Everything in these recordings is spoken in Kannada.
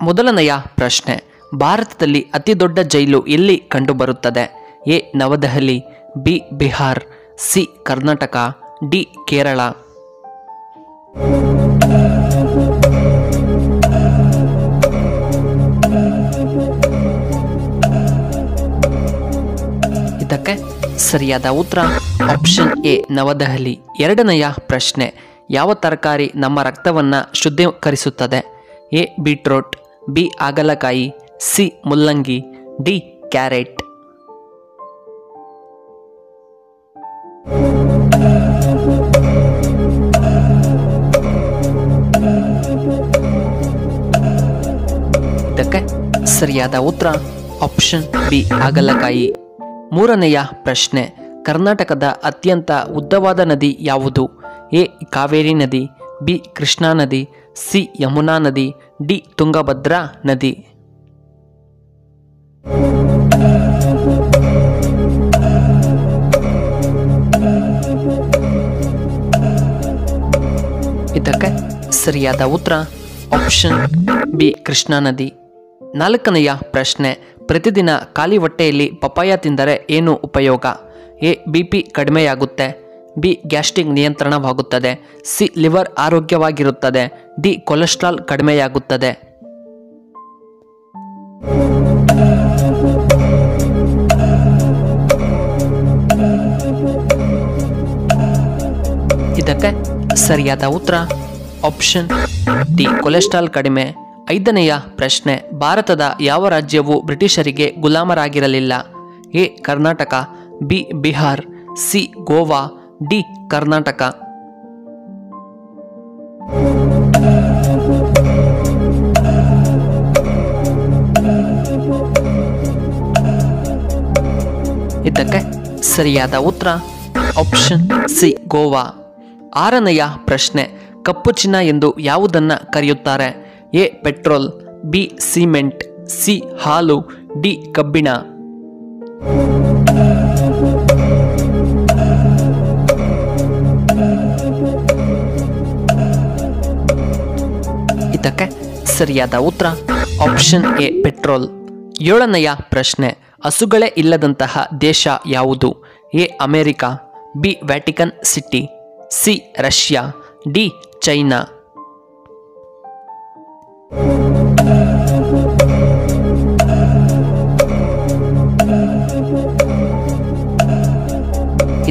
ಮೊದಲನೆಯ ಪ್ರಶ್ನೆ, ಭಾರತದಲ್ಲಿ ಅತಿ ದೊಡ್ಡ ಜೈಲು ಎಲ್ಲಿ ಕಂಡುಬರುತ್ತದೆ? A Navadehali, B Bihar, C Karnataka, D Kerala. ಇದಕ್ಕೆ ಸರಿಯಾದ ಉತ್ತರ ಆಪ್ಷನ್ ಎ ನವದೆಹಲಿ. ಎರಡನೆಯ ಪ್ರಶ್ನೆ, ಯಾವ ತರಕಾರಿ ನಮ್ಮ ರಕ್ತವನ್ನು ಶುದ್ಧೀಕರಿಸುತ್ತದೆ? ಎ ಬೀಟ್ರೋಟ್, ಬಿ ಹಾಗಲಕಾಯಿ, ಸಿ ಮುಲ್ಲಂಗಿ, ಡಿ ಕ್ಯಾರೆಟ್. ಇದಕ್ಕೆ ಸರಿಯಾದ ಉತ್ತರ ಆಪ್ಷನ್ ಬಿ ಹಾಗಲಕಾಯಿ. ಮೂರನೆಯ ಪ್ರಶ್ನೆ, ಕರ್ನಾಟಕದ ಅತ್ಯಂತ ಉದ್ದವಾದ ನದಿ ಯಾವುದು? ಎ ಕಾವೇರಿ ನದಿ, ಬಿ ಕೃಷ್ಣಾ ನದಿ, ಸಿ ಯಮುನಾ ನದಿ, ಡಿ ತುಂಗಭದ್ರಾ ನದಿ. ಇದಕ್ಕೆ ಸರಿಯಾದ ಉತ್ತರ ಆಪ್ಷನ್ ಬಿ ಕೃಷ್ಣಾ ನದಿ. ನಾಲ್ಕನೆಯ ಪ್ರಶ್ನೆ, ಪ್ರತಿದಿನ ಖಾಲಿ ಹೊಟ್ಟೆಯಲ್ಲಿ ಪಪಾಯ ತಿಂದರೆ ಏನು ಉಪಯೋಗ? ಎ BP ಕಡಿಮೆಯಾಗುತ್ತೆ, ಬಿ ಗ್ಯಾಸ್ಟ್ರಿಕ್ ನಿಯಂತ್ರಣವಾಗುತ್ತದೆ, ಸಿ ಲಿವರ್ ಆರೋಗ್ಯವಾಗಿರುತ್ತದೆ, ಡಿ ಕೊಲೆಸ್ಟ್ರಾಲ್ ಕಡಿಮೆಯಾಗುತ್ತದೆ. ಇದಕ್ಕೆ ಸರಿಯಾದ ಉತ್ತರ ಆಪ್ಷನ್ ಡಿ ಕೊಲೆಸ್ಟ್ರಾಲ್ ಕಡಿಮೆ. ಐದನೆಯ ಪ್ರಶ್ನೆ, ಭಾರತದ ಯಾವ ರಾಜ್ಯವು ಬ್ರಿಟಿಷರಿಗೆ ಗುಲಾಮರಾಗಿರಲಿಲ್ಲ? A Karnataka, B Bihar, C Goa, D Karnataka. ಇದಕ್ಕೆ ಸರಿಯಾದ ಉತ್ತರ ಆಪ್ಷನ್ ಸಿ ಗೋವಾ. ಆರನೆಯ ಪ್ರಶ್ನೆ, ಕಪ್ಪು ಚಿನ್ನ ಎಂದು ಯಾವುದನ್ನು ಕರೆಯುತ್ತಾರೆ? A petrol, B cement, C ಹಾಲು, ಡಿ ಕಬ್ಬಿಣ. ಇದಕ್ಕೆ ಸರಿಯಾದ ಉತ್ತರ ಆಪ್ಷನ್ ಎ ಪೆಟ್ರೋಲ್. ಏಳನೆಯ ಪ್ರಶ್ನೆ, ಹಸುಗಳೇ ಇಲ್ಲದಂತಹ ದೇಶ ಯಾವುದು? A America, B Vatican city, C Russia, D China.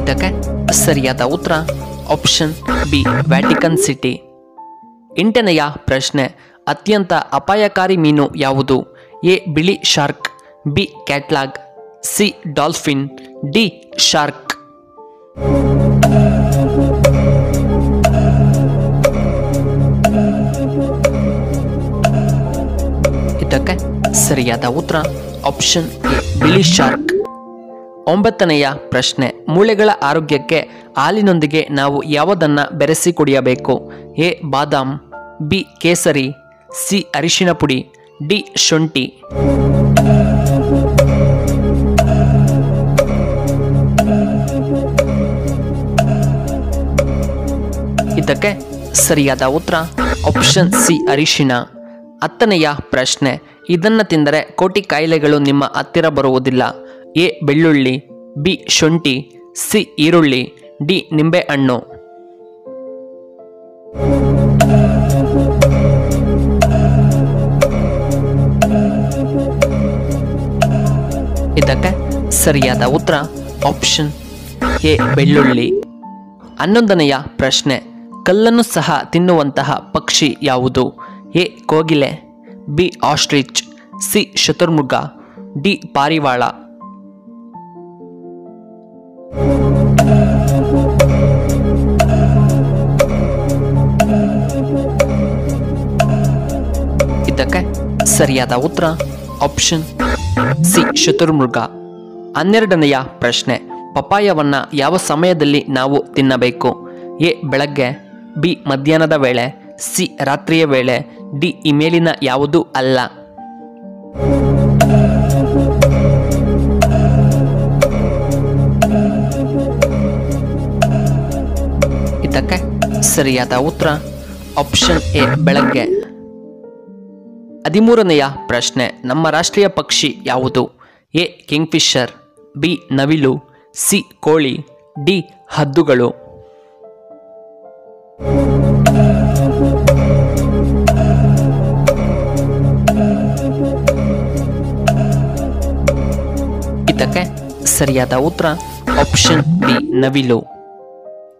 ಇದಕ್ಕೆ ಸರಿಯಾದ ಉತ್ತರ ಆಪ್ಷನ್ ಬಿ ವ್ಯಾಟಿಕನ್ ಸಿಟಿ. ಎಂಟನೆಯ ಪ್ರಶ್ನೆ, ಅತ್ಯಂತ ಅಪಾಯಕಾರಿ ಮೀನು ಯಾವುದು? ಎ ಬಿಳಿ shark, B catalogue, C dolphin, D shark. ಇದಕ್ಕೆ ಸರಿಯಾದ ಉತ್ತರ ಆಪ್ಷನ್ ಎ ಬಿಳಿ ಶಾರ್ಕ್. ಒಂಬತ್ತನೆಯ ಪ್ರಶ್ನೆ, ಮೂಳೆಗಳ ಆರೋಗ್ಯಕ್ಕೆ ಹಾಲಿನೊಂದಿಗೆ ನಾವು ಯಾವುದನ್ನು ಬೆರೆಸಿ ಕುಡಿಯಬೇಕು? ಎ ಬಾದಾಮ್, ಬಿ ಕೇಸರಿ, ಸಿ ಅರಿಶಿಣ ಪುಡಿ, ಡಿ ಶುಂಠಿ. ಇದಕ್ಕೆ ಸರಿಯಾದ ಉತ್ತರ ಆಪ್ಷನ್ ಸಿ ಅರಿಶಿಣ. ಹತ್ತನೆಯ ಪ್ರಶ್ನೆ, ಇದನ್ನು ತಿಂದರೆ ಕೋಟಿ ಕಾಯಿಲೆಗಳು ನಿಮ್ಮ ಹತ್ತಿರ ಬರುವುದಿಲ್ಲ. ಎ ಬೆಳ್ಳುಳ್ಳಿ, ಬಿ ಶುಂಠಿ, ಸಿ ಈರುಳ್ಳಿ, ಡಿ ನಿಂಬೆಹಣ್ಣು. ಇದಕ್ಕೆ ಸರಿಯಾದ ಉತ್ತರ ಆಪ್ಷನ್ ಎ ಬೆಳ್ಳುಳ್ಳಿ. 11ನೆಯ ಪ್ರಶ್ನೆ, ಕಲ್ಲನ್ನು ಸಹ ತಿನ್ನುವಂತಹ ಪಕ್ಷಿ ಯಾವುದು? ಎ ಕೋಗಿಲೆ, ಬಿ ಆಸ್ಟ್ರಿಚ್, ಸಿ ಶತುರ್ಮುರ್ಗ, ಡಿ ಪಾರಿವಾಳ. ಇದಕ್ಕೆ ಸರಿಯಾದ ಉತ್ತರ ಆಪ್ಷನ್ ಸಿ ಶತುರ್ಮುರ್ಗ. 12ನೆಯ ಪ್ರಶ್ನೆ, ಪಪಾಯವನ್ನು ಯಾವ ಸಮಯದಲ್ಲಿ ನಾವು ತಿನ್ನಬೇಕು? ಎ ಬೆಳಗ್ಗೆ, ಬಿ ಮಧ್ಯಾಹ್ನದ ವೇಳೆ, ಸಿ ರಾತ್ರಿಯ ವೇಳೆ, ಡಿ ಈ ಮೇಲಿನ ಯಾವುದೂ ಅಲ್ಲ. ಇದಕ್ಕೆ ಸರಿಯಾದ ಉತ್ತರ ಆಪ್ಷನ್ ಎ ಬೆಳಗ್ಗೆ. 13ನೆಯ ಪ್ರಶ್ನೆ, ನಮ್ಮ ರಾಷ್ಟ್ರೀಯ ಪಕ್ಷಿ ಯಾವುದು? ಎ ಕಿಂಗ್ಫಿಷರ್, ಬಿ ನವಿಲು, ಸಿ ಕೋಳಿ, ಡಿ ಹದ್ದುಗಳು. ಇದಕ್ಕೆ ಸರಿಯಾದ ಉತ್ತರ ಆಪ್ಷನ್ ಬಿ ನವಿಲು.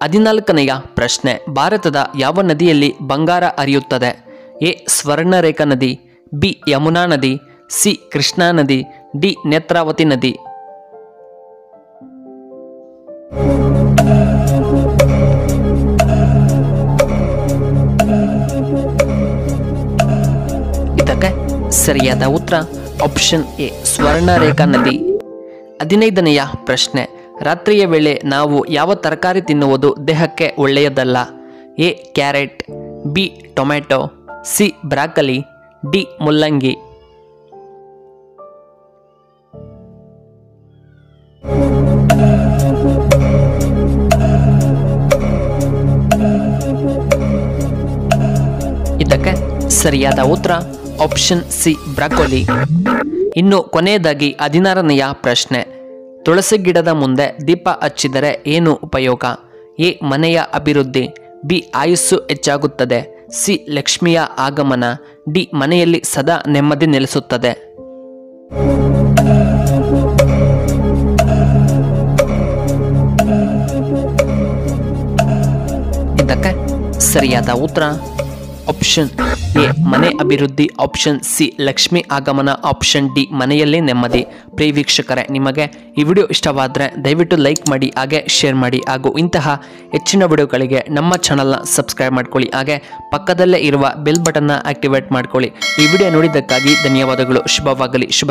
14ನೆಯ ಪ್ರಶ್ನೆ, ಭಾರತದ ಯಾವ ನದಿಯಲ್ಲಿ ಬಂಗಾರ ಹರಿಯುತ್ತದೆ? ಎ ಸ್ವರ್ಣರೇಖಾ ನದಿ, ಬಿ ಯಮುನಾ ನದಿ, ಸಿ ಕೃಷ್ಣಾ ನದಿ, ಡಿ ನೇತ್ರಾವತಿ ನದಿ. ಇದಕ್ಕೆ ಸರಿಯಾದ ಉತ್ತರ ಆಪ್ಷನ್ ಎ ಸ್ವರ್ಣರೇಖಾ ನದಿ. 15ನೆಯ ಪ್ರಶ್ನೆ, ರಾತ್ರಿಯ ವೇಳೆ ನಾವು ಯಾವ ತರಕಾರಿ ತಿನ್ನುವುದು ದೇಹಕ್ಕೆ ಒಳ್ಳೆಯದಲ್ಲ? A carrot, B tomato, C broccoli, D ಮುಲ್ಲಂಗಿ. ಇದಕ್ಕೆ ಸರಿಯಾದ ಉತ್ತರ ಆಪ್ಷನ್ ಸಿ ಬ್ರಾಕೋಲಿ. ಇನ್ನು ಕೊನೆಯದಾಗಿ 16ನೆಯ ಪ್ರಶ್ನೆ, ತುಳಸಿ ಗಿಡದ ಮುಂದೆ ದೀಪ ಹಚ್ಚಿದರೆ ಏನು ಉಪಯೋಗ? ಎ ಮನೆಯ ಅಭಿವೃದ್ಧಿ, ಬಿ ಆಯುಸ್ಸು ಹೆಚ್ಚಾಗುತ್ತದೆ, ಸಿ ಲಕ್ಷ್ಮಿಯ ಆಗಮನ, ಡಿ ಮನೆಯಲ್ಲಿ ಸದಾ ನೆಮ್ಮದಿ ನೆಲೆಸುತ್ತದೆ. ಇದಕ್ಕೆ ಸರಿಯಾದ ಉತ್ತರ ಆಪ್ಷನ್ ಎ ಮನೆ ಅಭಿವೃದ್ಧಿ, ಆಪ್ಷನ್ ಸಿ ಲಕ್ಷ್ಮಿ ಆಗಮನ, ಆಪ್ಷನ್ ಡಿ ಮನೆಯಲ್ಲಿ ನೆಮ್ಮದಿ. ಪ್ರಿಯ ವೀಕ್ಷಕರೇ, ನಿಮಗೆ ಈ ವಿಡಿಯೋ ಇಷ್ಟವಾದರೆ ದಯವಿಟ್ಟು ಲೈಕ್ ಮಾಡಿ, ಹಾಗೆ ಶೇರ್ ಮಾಡಿ, ಹಾಗೂ ಇಂತಹ ಹೆಚ್ಚಿನ ವಿಡಿಯೋಗಳಿಗೆ ನಮ್ಮ ಚಾನಲ್ನ ಸಬ್ಸ್ಕ್ರೈಬ್ ಮಾಡ್ಕೊಳ್ಳಿ, ಹಾಗೆ ಪಕ್ಕದಲ್ಲೇ ಇರುವ ಬೆಲ್ ಬಟನ್ನ ಆಕ್ಟಿವೇಟ್ ಮಾಡ್ಕೊಳ್ಳಿ. ಈ ವಿಡಿಯೋ ನೋಡಿದ್ದಕ್ಕಾಗಿ ಧನ್ಯವಾದಗಳು. ಶುಭವಾಗಲಿ. ಶುಭ